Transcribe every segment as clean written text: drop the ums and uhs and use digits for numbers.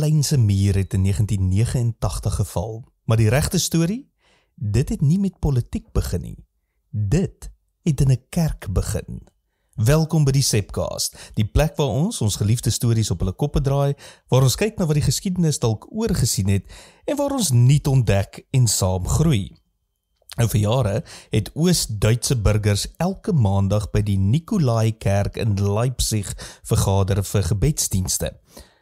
Berlynse muur het in 1989 geval, maar die regte storie, dit het nie met politiek begin nie. Dit het in 'n kerk begin. Welkom by die Sepcast, die plek waar ons geliefde stories op hulle koppe draai, waar ons kyk na wat die geskiedenis dalk oorgesien het en waar ons nuut ontdek en saam groei. Nou vir jare het Oost-Duitse burgers elke maandag by die Nikolai-kerk in Leipzig vergader vir gebedsdienste.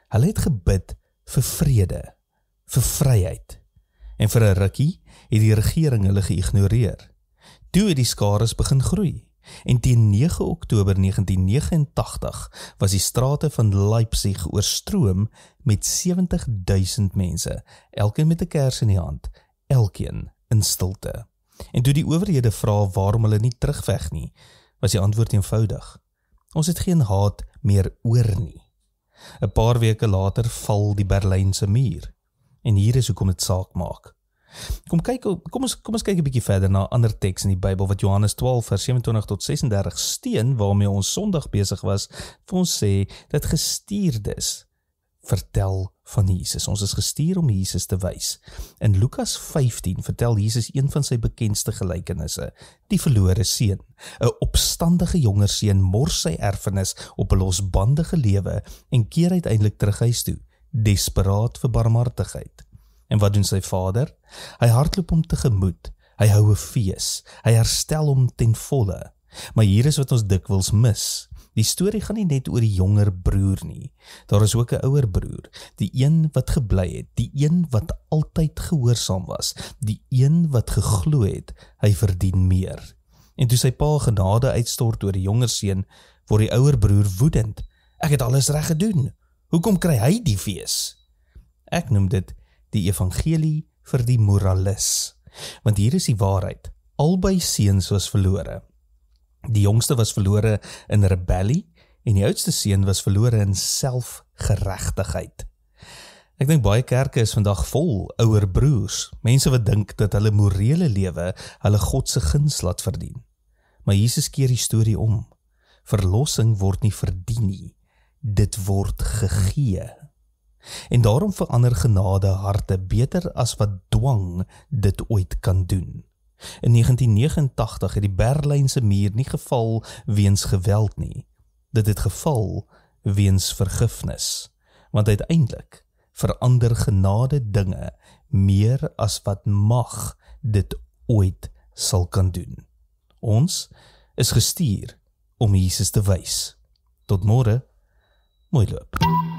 Hulle het gebid vir vrede, vir vryheid. En vir 'n rukkie het die regering hulle geïgnoreer. Toe het die skares begin groei. En teen 9 Oktober 1989 was die strate van Leipzig oorstroom met 70.000 mense, elkeen met 'n kers in die hand, elkeen in stilte. En toe die owerhede vra waarom hulle nie terugveg nie, was die antwoord eenvoudig. Ons het geen haat meer oor nie. 'n Paar weke later val die Berlynse muur. En hier is hoekom dit saak maak. Kom ons kyk 'n bietjie verder na 'n ander teks in die Bybel wat Johannes 12 vers 27 tot 36 steun, waarmee ons Sondag besig was, vir ons sê dat gestuurdes vertel van Jesus. Ons is gestuur om Jesus te wys. In Lukas 15 vertel Jesus een van sy bekendste gelykenisse, die verlore seun. 'n Opstandige jonger seun mors sy erfenis op 'n losbandige lewe en keer uiteindelik terug huis toe, desperaat vir barmhartigheid. En wat doen sy vader? Hy hardloop hom tegemoet, hy hou 'n fees, hy herstel hom ten volle. Maar hier is wat ons dikwels mis. Die storie gaan nie net oor die jonger broer nie. Daar is ook 'n ouer broer, die een wat gebly het, die een wat altyd gehoorsaam was, die een wat geglo het, hy verdien meer. En toe sy pa genade uitstort oor die jonger seun, word die ouer broer woedend. Ek het alles reg gedoen. Hoekom kry hy die fees? Ek noem dit die evangelie vir die moralis. Want hier is die waarheid. Albei seuns was verlore. Die jongste was verlore in rebellie en die oudste seun was verlore in selfgeregtigheid. Ek dink baie kerke is vandag vol ouer broers, mense wat dink dat hulle morele lewe hulle God se guns laat verdien. Maar Jesus keer die storie om. Verlossing word nie verdien nie, dit word gegee. En daarom verander genade harte beter as wat dwang dit ooit kan doen. In 1989 het die Berlynse muur nie geval weens geweld nie. Dit het geval weens vergifnis. Want uiteindelik verander genade dinge meer as wat mag dit ooit sal kan doen. Ons is gestuur om Jesus te wys. Tot môre, mooi loop.